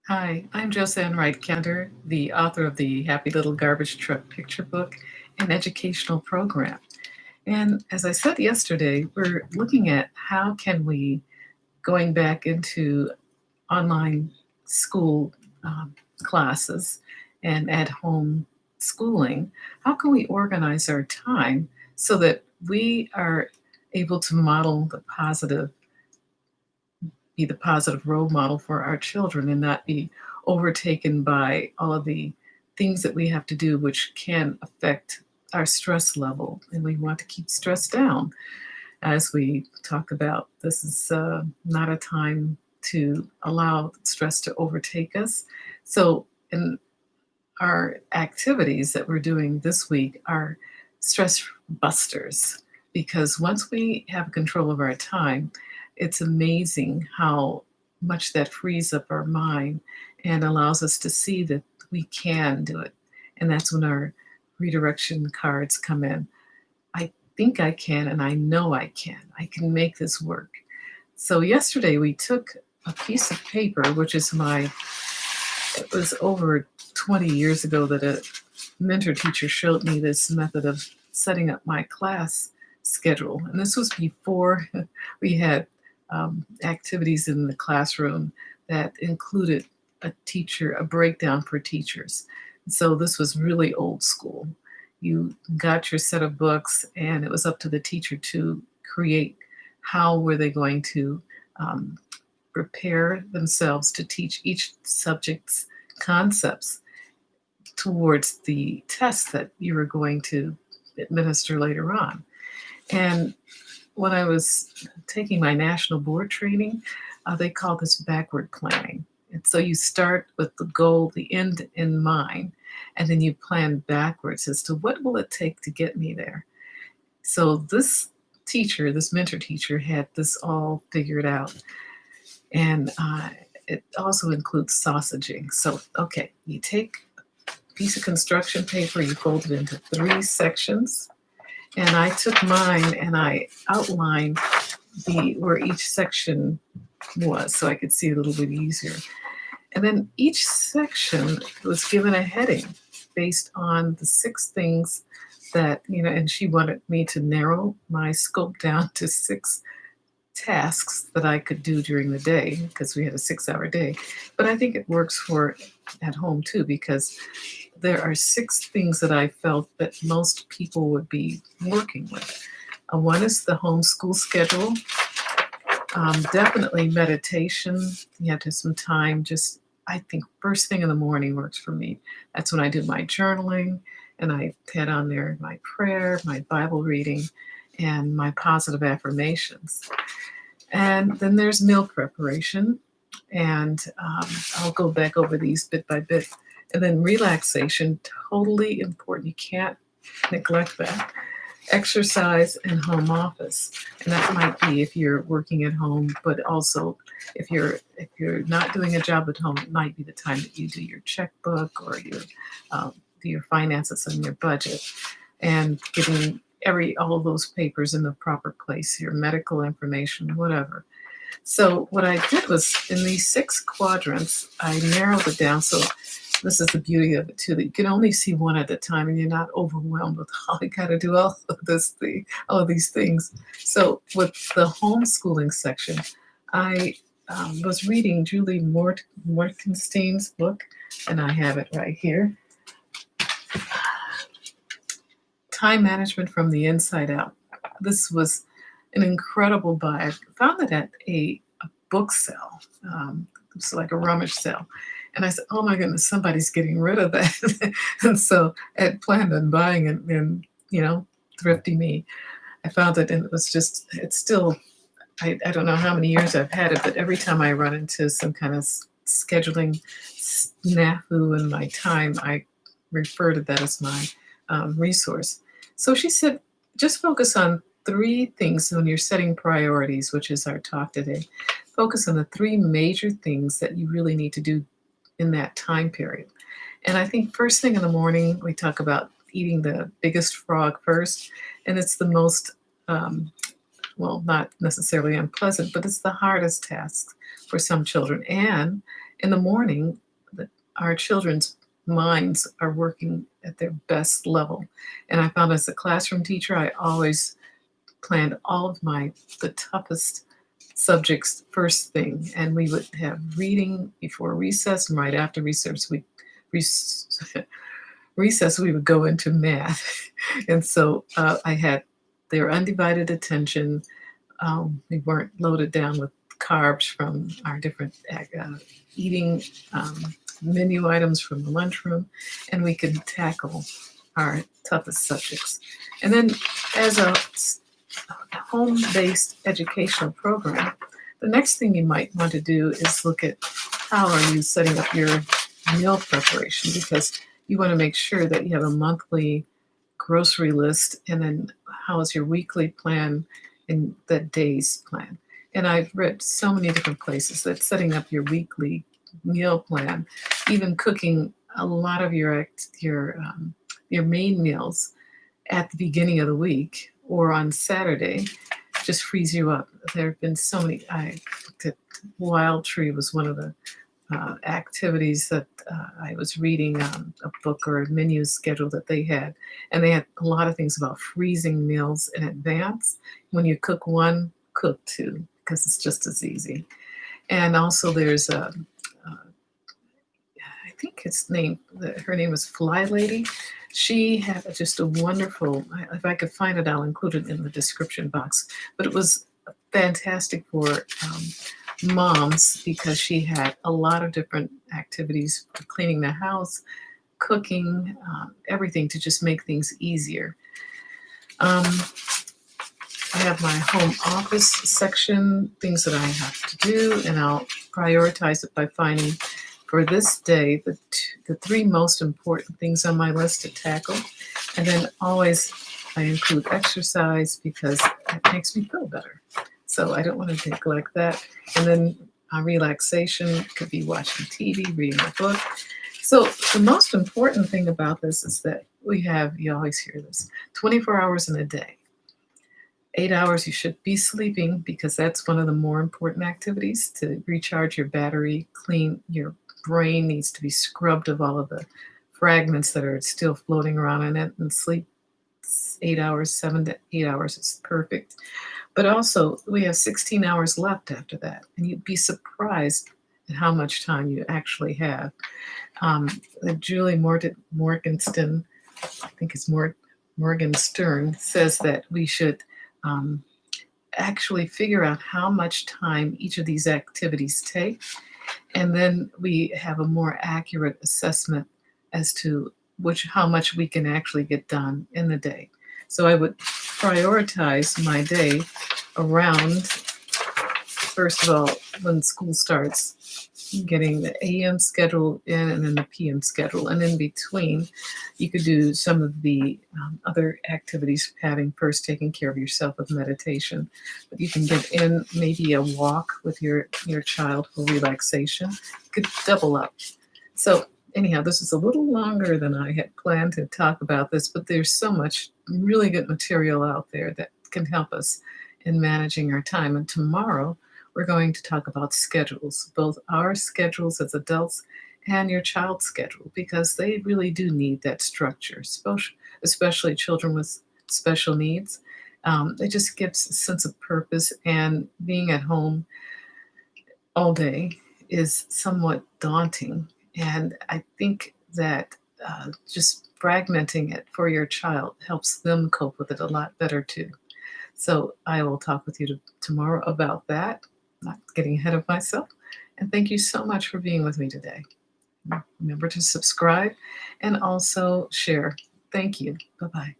Hi, I'm Josanne Wright Cantor, the author of the Happy Little Garbage Truck picture book and educational program. And as I said yesterday, we're looking at how can we, going back into online school classes and at home schooling, how can we organize our time so that we are able to model be the positive role model for our children and not be overtaken by all of the things that we have to do, which can affect our stress level. And we want to keep stress down. As we talk about, this is not a time to allow stress to overtake us. So, in our activities that we're doing this week are stress busters because once we have control of our time, it's amazing how much that frees up our mind and allows us to see that we can do it. And that's when our redirection cards come in. I think I can, and I know I can. I can make this work. So, yesterday we took a piece of paper, which is it was over 20 years ago that a mentor teacher showed me this method of setting up my class schedule. And this was before we had activities in the classroom that included a breakdown for teachers. So this was really old school. You got your set of books, and it was up to the teacher to create how were they going to um, prepare themselves to teach each subject's concepts towards the test that you were going to administer later on. And when I was taking my national board training, they call this backward planning. And so you start with the goal, the end in mind, and then you plan backwards as to what will it take to get me there. So this mentor teacher, had this all figured out. And it also includes sausaging. So, okay, you take a piece of construction paper, you fold it into three sections. And I took mine and I outlined where each section was so I could see it a little bit easier. And then each section was given a heading based on the six things and she wanted me to narrow my scope down to six tasks that I could do during the day because we had a 6 hour day. But I think it works for at home too because there are six things that I felt that most people would be working with. One is the homeschool schedule. Definitely meditation. You have to have some time. Just I think first thing in the morning works for me. That's when I do my journaling, and I had on there my prayer, my Bible reading, and my positive affirmations. And then there's meal preparation, and I'll go back over these bit by bit. And then relaxation, totally important. You can't neglect that. Exercise and home office, and that might be if you're working at home, but also if you're not doing a job at home, it might be the time that you do your checkbook or do your finances and your budget, and getting every all of those papers in the proper place, your medical information, whatever. So what I did was in these six quadrants, I narrowed it down. So this is the beauty of it too, that you can only see one at a time and you're not overwhelmed with how I gotta do all of these things. So with the homeschooling section, I was reading Julie Morgenstern's book, and I have it right here. Time Management from the Inside Out. This was an incredible buy. I found it at a book sale. It's like a rummage sale. And I said, oh my goodness, somebody's getting rid of that. And so I had planned on buying it and, thrifty me. I found it and it's still, I don't know how many years I've had it, but every time I run into some kind of scheduling snafu in my time, I refer to that as my resource. So she said, just focus on three things when you're setting priorities, which is our talk today. Focus on the three major things that you really need to do in that time period. And I think first thing in the morning, we talk about eating the biggest frog first, and it's the most, not necessarily unpleasant, but it's the hardest task for some children. And In the morning, our children's minds are working at their best level. And I found as a classroom teacher, I always planned all of the toughest subjects first thing, and we would have reading before recess, and right after rec- recess we would go into math. And so I had their undivided attention. We weren't loaded down with carbs from our different eating menu items from the lunchroom, and we could tackle our toughest subjects. And then, as a home-based educational program, the next thing you might want to do is look at how are you setting up your meal preparation, because you want to make sure that you have a monthly grocery list, and then how is your weekly plan and the day's plan. And I've read so many different places that setting up your weekly meal plan, even cooking a lot of your main meals at the beginning of the week or on Saturday, just frees you up. There have been so many. I looked at Wild Tree was one of the activities that I was reading a book or a menu schedule that they had, and they had a lot of things about freezing meals in advance. When you cook one, cook two, because it's just as easy. And also, there's I think her name was Fly Lady. She had just a wonderful. If I could find it, I'll include it in the description box. But it was fantastic for moms because she had a lot of different activities for cleaning the house, cooking, everything to just make things easier. Um, I have my home office section, things that I have to do, and I'll prioritize it by finding for this day the three most important things on my list to tackle. And then always I include exercise because it makes me feel better. So I don't want to neglect that. And then relaxation could be watching TV, reading a book. So the most important thing about this is that you always hear this, 24 hours in a day. 8 hours you should be sleeping because that's one of the more important activities to recharge your battery, clean your brain needs to be scrubbed of all of the fragments that are still floating around in it, and sleep 8 hours, 7 to 8 hours is perfect. But also, we have 16 hours left after that, and you'd be surprised at how much time you actually have. Julie Morgenstern, I think it's Morgenstern, says that we should actually figure out how much time each of these activities take, and then we have a more accurate assessment as to how much we can actually get done in the day. So I would prioritize my day around, first of all, when school starts, getting the AM schedule in and then the PM schedule. And in between, you could do some of the other activities, having first taken care of yourself with meditation. But you can get in maybe a walk with your child for relaxation. You could double up. So anyhow, this is a little longer than I had planned to talk about this, but there's so much really good material out there that can help us in managing our time. And tomorrow, we're going to talk about schedules, both our schedules as adults and your child's schedule, because they really do need that structure, especially children with special needs. It just gives a sense of purpose, and being at home all day is somewhat daunting. And I think that just fragmenting it for your child helps them cope with it a lot better too. So I will talk with you tomorrow about that, not getting ahead of myself. And thank you so much for being with me today. Remember to subscribe and also share. Thank you. Bye-bye.